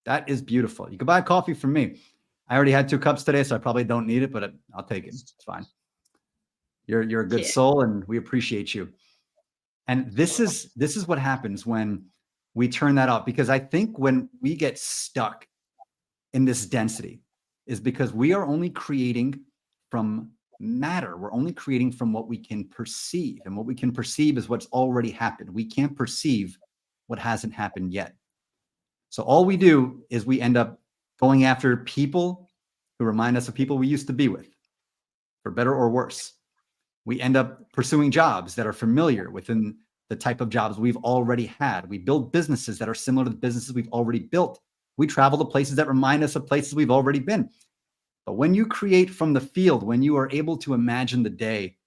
That is beautiful. You can buy a coffee from me. I already had 2 cups today, so I probably don't need it, but I'll take it. It's fine. You're a good Yeah. soul, and we appreciate you. And this is what happens when we turn that off, because I think when we get stuck in this density is because we are only creating from matter. We're only creating from what we can perceive. And what we can perceive is what's already happened. We can't perceive what hasn't happened yet. So all we do is we end up going after people who remind us of people we used to be with, for better or worse. We end up pursuing jobs that are familiar within the type of jobs we've already had. We build businesses that are similar to the businesses we've already built. We travel to places that remind us of places we've already been. But when you create from the field, when you are able to imagine the day,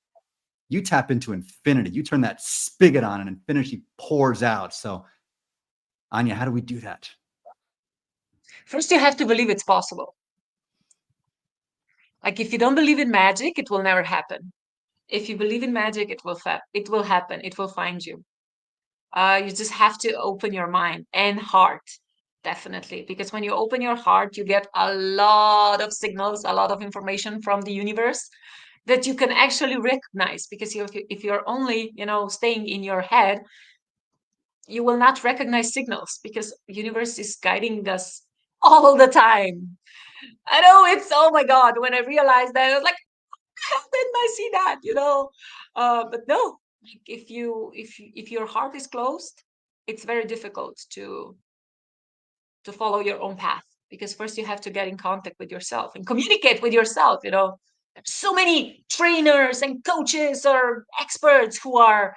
you tap into infinity. You turn that spigot on and infinity pours out. So, Anja, how do we do that? First, you have to believe it's possible. Like, if you don't believe in magic, it will never happen. If you believe in magic, it will happen. It will find you. You just have to open your mind and heart, definitely, because when you open your heart, you get a lot of signals, a lot of information from the universe that you can actually recognize. Because if you're only, staying in your head, you will not recognize signals because universe is guiding us all the time. I know, it's, oh my God, when I realized that, I was like, how didn't I see that? But no, like, if your heart is closed, it's very difficult to follow your own path, because first you have to get in contact with yourself and communicate with yourself. There's so many trainers and coaches or experts who are,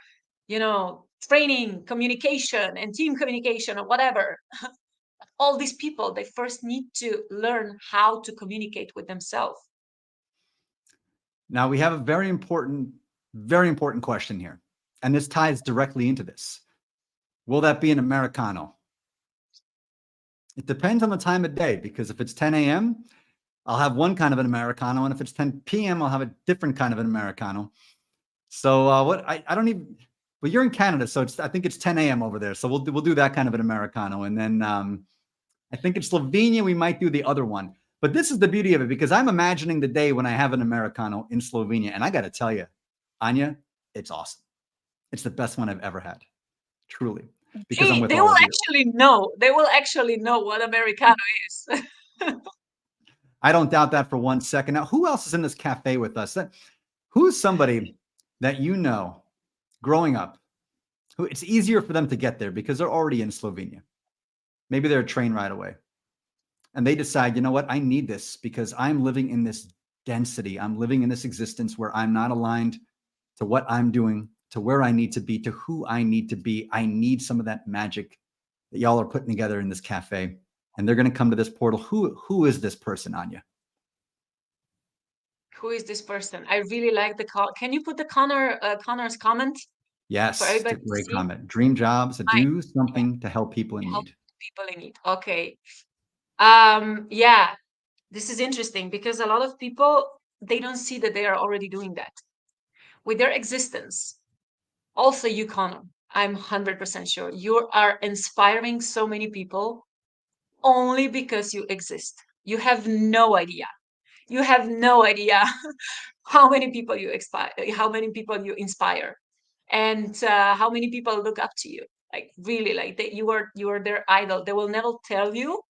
training communication and team communication or whatever. All these people, they first need to learn how to communicate with themselves. Now we have a very important question here. And this ties directly into this. Will that be an Americano? It depends on the time of day, because if it's 10 a.m., I'll have one kind of an Americano. And if it's 10 p.m., I'll have a different kind of an Americano. So I don't even, well, you're in Canada, so I think it's 10 a.m. over there. So we'll do that kind of an Americano. And then I think in Slovenia, we might do the other one. But this is the beauty of it, because I'm imagining the day when I have an Americano in Slovenia. And I got to tell you, Anja, it's awesome. It's the best one I've ever had, truly, because I'm with They all will of you. actually know. They will actually know what Americano is. I don't doubt that for one second. Now, who else is in this cafe with us? Who's somebody that you know growing up who it's easier for them to get there because they're already in Slovenia? Maybe they're a train ride away. And they decide, you know what, I need this because I'm living in this density. I'm living in this existence where I'm not aligned to what I'm doing, to where I need to be, to who I need to be. I need some of that magic that y'all are putting together in this cafe. And they're going to come to this portal. Who is this person, Anja? Who is this person? I really like the call. Can you put the Connor's comment for Yes, it's a everybody to great see? comment. Dream jobs, Right. do Yeah. something to help people in Help need. people in need. Okay. Yeah, this is interesting because a lot of people, they don't see that they are already doing that with their existence. Also, you, Connor, I'm 100% sure you are inspiring so many people only because you exist. You have no idea. You have no idea how many people you inspire, and how many people look up to you. Like, really, like that you are their idol. They will never tell you.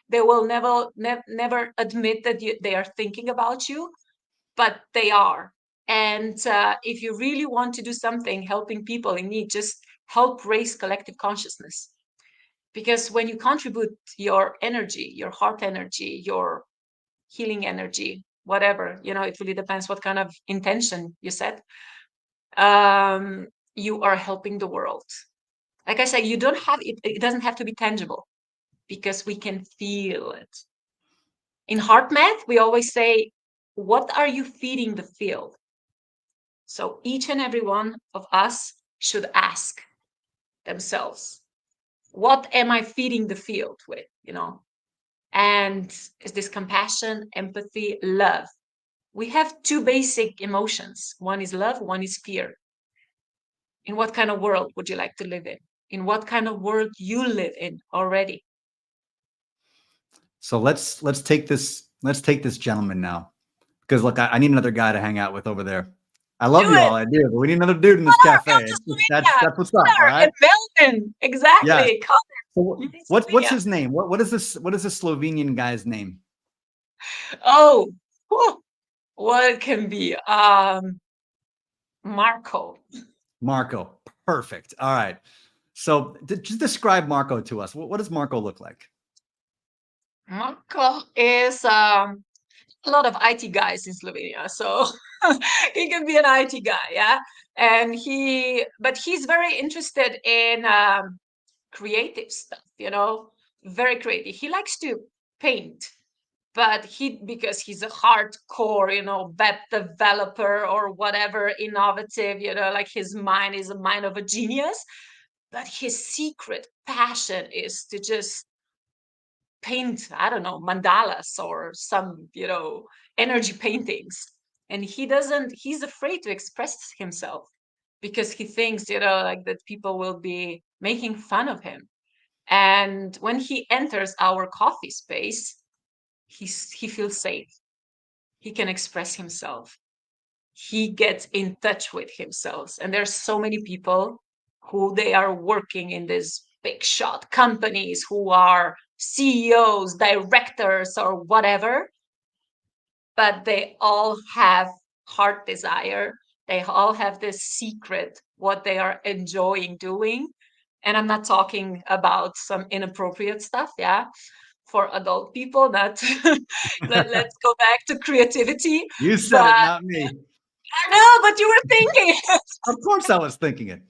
They will never admit that they are thinking about you, but they are. And if you really want to do something helping people in need, just help raise collective consciousness. Because when you contribute your energy, your heart energy, your healing energy, whatever, it really depends what kind of intention you set, you are helping the world. Like I say, you don't have it doesn't have to be tangible, because we can feel it. In heart math, we always say, what are you feeding the field? So each and every one of us should ask themselves, what am I feeding the field with? And is this compassion, empathy, love? We have two basic emotions. One is love, one is fear. In what kind of world would you like to live in? In what kind of world you live in already? So let's take this gentleman now, because look, I need another guy to hang out with over there. I Do love you it. all, I do, but we need another dude in this Connor, cafe. come to Slovenia. That's what's up. All Connor right. and Melvin. Yes. Exactly. Connor, So you need what's Slovenia. his name? What is this Slovenian guy's name? Oh, what it can be. Marco. Marco. Perfect. All right. So just describe Marco to us. What does Marco look like? Marco is a lot of IT guys in Slovenia, so he can be an IT guy, yeah. But he's very interested in creative stuff, very creative. He likes to paint, but because he's a hardcore, web developer or whatever, innovative, like his mind is a mind of a genius. But his secret passion is to just paint, I don't know, mandalas or some, energy paintings. And he's afraid to express himself. because he thinks, like that people will be making fun of him. And when he enters our coffee space, he feels safe. He can express himself. He gets in touch with himself. And there's so many people who they are working in these big shot companies, who are CEOs, directors, or whatever, but they all have heart desire. They all have this secret, what they are enjoying doing. And I'm not talking about some inappropriate stuff, yeah, for adult people. That let's go back to creativity. You But said it, not me. I know, but you were thinking it. Of course, I was thinking it.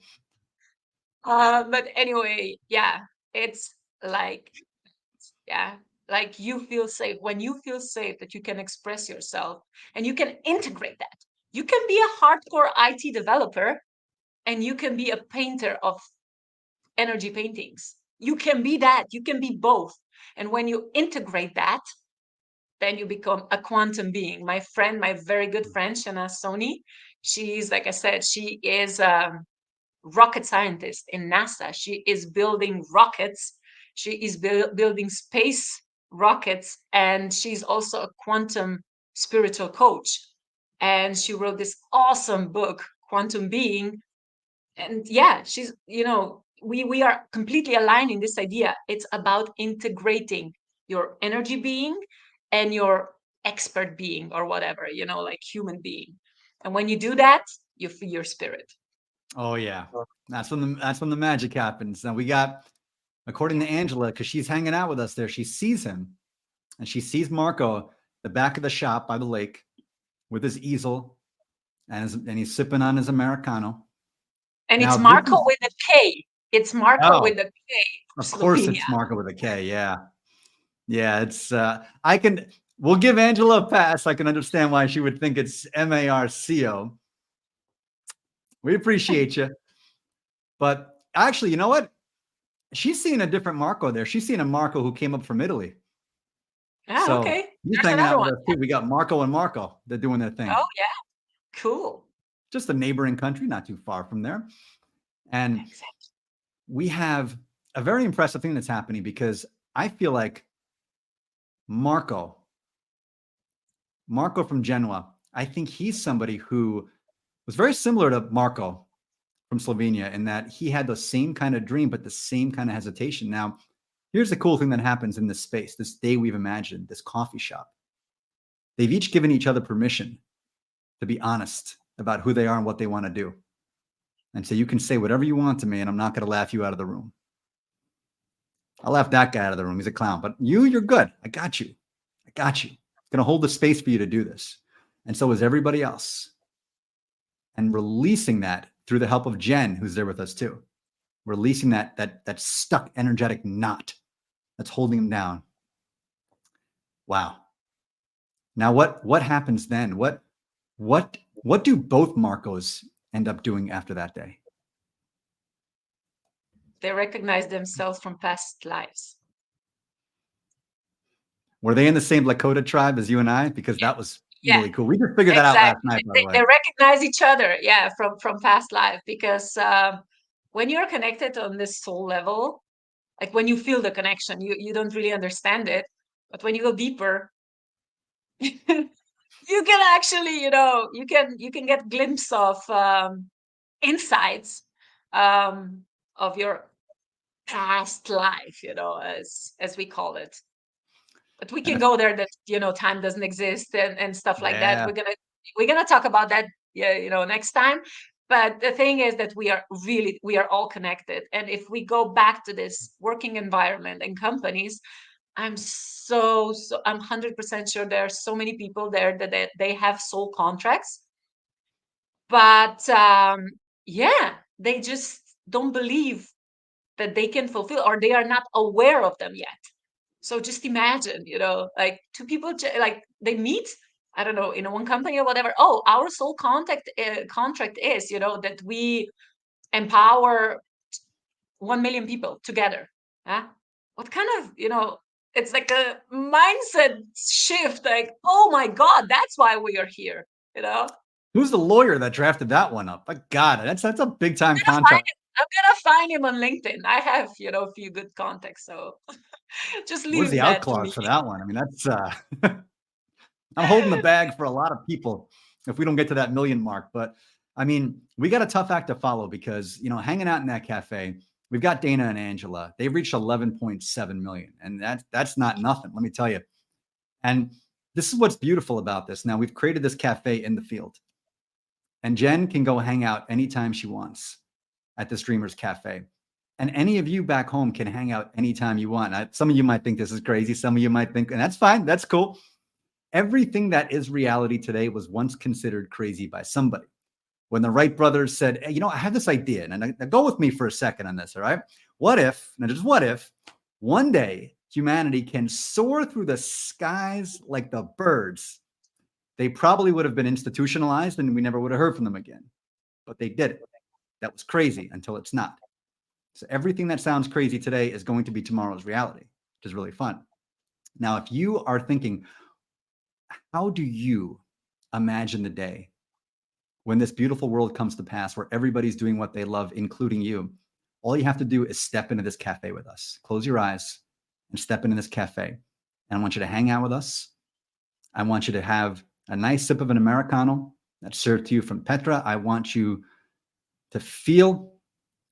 But anyway, yeah, it's like, yeah, like you feel safe. When you feel safe that you can express yourself and you can integrate that, you can be a hardcore IT developer and you can be a painter of energy paintings. You can be that, you can be both. And when you integrate that, then you become a quantum being. My friend, my very good friend, Shana Soni, she's, like I said, she is rocket scientist in NASA. She is building rockets. She is building space rockets, and she's also a quantum spiritual coach. And she wrote this awesome book, Quantum Being. And yeah, she's, we are completely aligned in this idea. It's about integrating your energy being and your expert being, or whatever, like human being. And when you do that, you feel your spirit. Oh yeah, that's when the magic happens. Now we got, according to Angela, because she's hanging out with us there, she sees him, and she sees Marco the back of the shop by the lake with his easel, and he's sipping on his americano. And Now it's this Marco is with a K. It's Marco oh, with a K. of course Slovenia. it's Marco with a K. Yeah, yeah. It's we'll give Angela a pass. I can understand why she would think it's Marco. We appreciate you, but actually, you know what? She's seeing a different Marco there. She's seeing a Marco who came up from Italy. Ah, So okay. he's There's hanging another out with one. us too. We got Marco and Marco. They're doing their thing. Oh, yeah. Cool. Just a neighboring country, not too far from there. And Exactly. we have a very impressive thing that's happening, because I feel like Marco from Genoa, I think he's somebody who was very similar to Marco from Slovenia, in that he had the same kind of dream, but the same kind of hesitation. Now, here's the cool thing that happens in this space, this day we've imagined, this coffee shop. They've each given each other permission to be honest about who they are and what they want to do. And so you can say whatever you want to me, and I'm not going to laugh you out of the room. I'll laugh that guy out of the room. He's a clown. But you're good. I got you. I got you. I'm going to hold the space for you to do this. And so is everybody else. And releasing that through the help of Jen, who's there with us too. Releasing that stuck energetic knot that's holding him down. Wow. Now what happens then? What do both Marcos end up doing after that day? They recognize themselves from past lives. Were they in the same Lakota tribe as you and I? Because Yeah. that was Yeah. really cool. We just figured that out last Exactly. night, by the They, way. they recognize each other, yeah, from past life, because when you're connected on this soul level, like when you feel the connection, you don't really understand it, but when you go deeper, you can actually, you can get glimpse of insights of your past life, as we call it. But we And can go there, that time doesn't exist, and stuff like that. yeah, We're gonna talk about that, yeah, next time. But the thing is that we are all connected. And if we go back to this working environment and companies, I'm 100% sure there are so many people there that they have soul contracts, but yeah, they just don't believe that they can fulfill, or they are not aware of them yet. So just imagine, like two people, like they meet, I don't know, in one company or whatever. Oh, our sole contract is, that we empower 1 million people together. Huh? What kind of, it's like a mindset shift. Like, oh my God, that's why we are here. You know? Who's the lawyer that drafted that one up? My God, that's a big time I'm gonna find contract. I'm gonna find him on LinkedIn. I have, a few good contacts, so just Where's leave the out that to clause me. for that one? I mean, that's I'm holding the bag for a lot of people if we don't get to that million mark. But I mean, we got a tough act to follow because, hanging out in that cafe, we've got Dana and Angela. They've reached 11.7 million. And that's not nothing, let me tell you. And this is what's beautiful about this. Now, we've created this cafe in the field. And Jen can go hang out anytime she wants at the Streamers Cafe. And any of you back home can hang out anytime you want. Some of you might think this is crazy. Some of you might think, and that's fine. That's cool. Everything that is reality today was once considered crazy by somebody. When the Wright brothers said, hey, I have this idea, and now go with me for a second on this, all right? What if one day humanity can soar through the skies like the birds? They probably would have been institutionalized and we never would have heard from them again. But they did it. That was crazy until it's not. So everything that sounds crazy today is going to be tomorrow's reality, which is really fun. Now, if you are thinking, how do you imagine the day when this beautiful world comes to pass where everybody's doing what they love, including you? All you have to do is step into this cafe with us. Close your eyes and step into this cafe. And I want you to hang out with us. I want you to have a nice sip of an Americano that's served to you from Petra. I want you to feel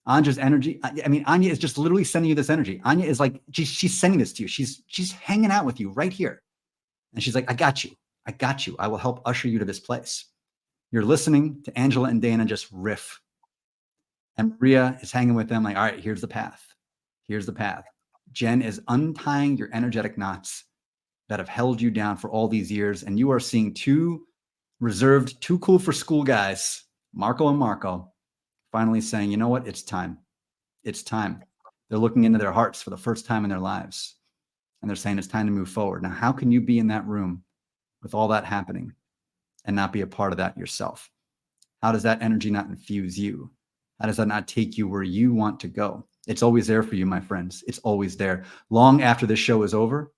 Anja's energy. I mean, Anja is just literally sending you this energy. Anja is like, she's sending this to you. She's hanging out with you right here. And she's like, I got you. I got you. I will help usher you to this place. You're listening to Angela and Dana just riff. And Maria is hanging with them like, all right, here's the path. Here's the path. Jen is untying your energetic knots that have held you down for all these years. And you are seeing two reserved, too cool for school guys, Marco and Marco, finally saying, you know what? It's time. It's time. They're looking into their hearts for the first time in their lives. And they're saying it's time to move forward. Now, how can you be in that room with all that happening and not be a part of that yourself? How does that energy not infuse you? How does that not take you where you want to go? It's always there for you, my friends. It's always there. Long after this show is over,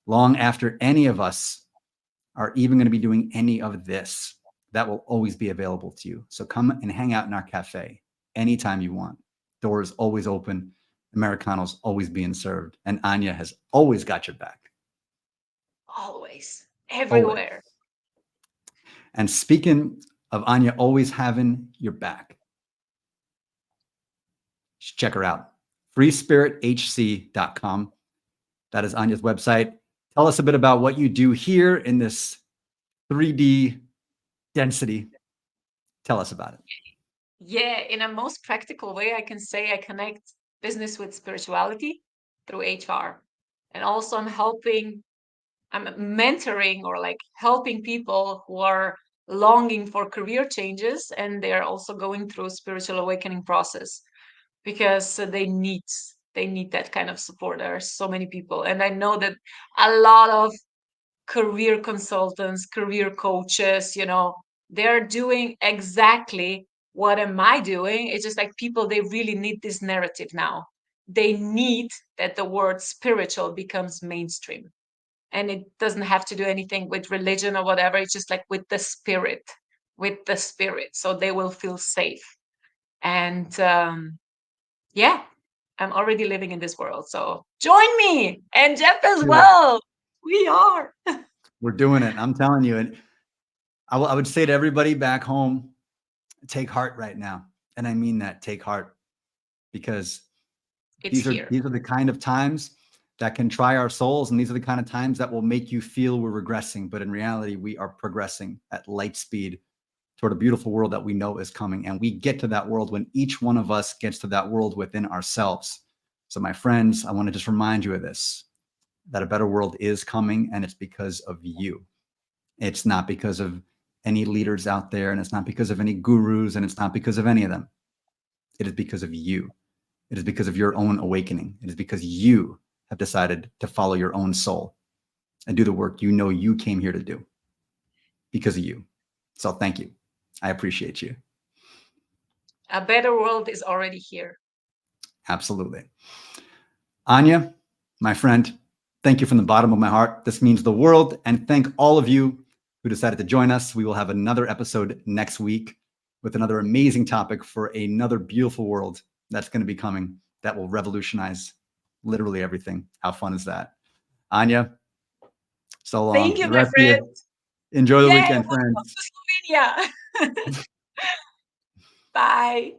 long after any of us are even going to be doing any of this, that will always be available to you. So come and hang out in our cafe anytime you want. Doors always open. Americano's always being served. And Anja has always got your back. Always, Always. everywhere. And speaking of Anja always having your back, check her out. freespirithc.com. That is Anja's website. Tell us a bit about what you do here in this 3D density. Tell us about it. Yeah, in a most practical way, I can say I connect business with spirituality through HR. And also I'm mentoring or like helping people who are longing for career changes and they're also going through a spiritual awakening process because they need that kind of support. There are so many people. And I know that a lot of career consultants, career coaches, they're doing exactly what am I doing? It's just like people, they really need this narrative now. They need that the word spiritual becomes mainstream. And it doesn't have to do anything with religion or whatever. It's just like with the spirit, with the spirit. So they will feel safe. And yeah, I'm already living in this world. So join me and Geoff as well. We are. We're doing it. I'm telling you. And I would say to everybody back home, take heart right now. And I mean that, take heart, because It's these are here. the kind of times that can try our souls. And these are the kind of times that will make you feel we're regressing. But in reality, we are progressing at light speed toward a beautiful world that we know is coming. And we get to that world when each one of us gets to that world within ourselves. So my friends, I want to just remind you of this, that a better world is coming, and it's because of you. It's not because of any leaders out there, and it's not because of any gurus, and it's not because of any of them. It is because of you. It is because of your own awakening. It is because you have decided to follow your own soul and do the work you know you came here to do because of you. So thank you. I appreciate you. A better world is already here. Absolutely. Anja, my friend, thank you from the bottom of my heart. This means the world. And thank all of you who decided to join us. We will have another episode next week with another amazing topic for another beautiful world that's going to be coming that will revolutionize literally everything. How fun is that? Anja, so long. Thank you, my friend. Enjoy the Yay, weekend, welcome friends. to Slovenia. Bye.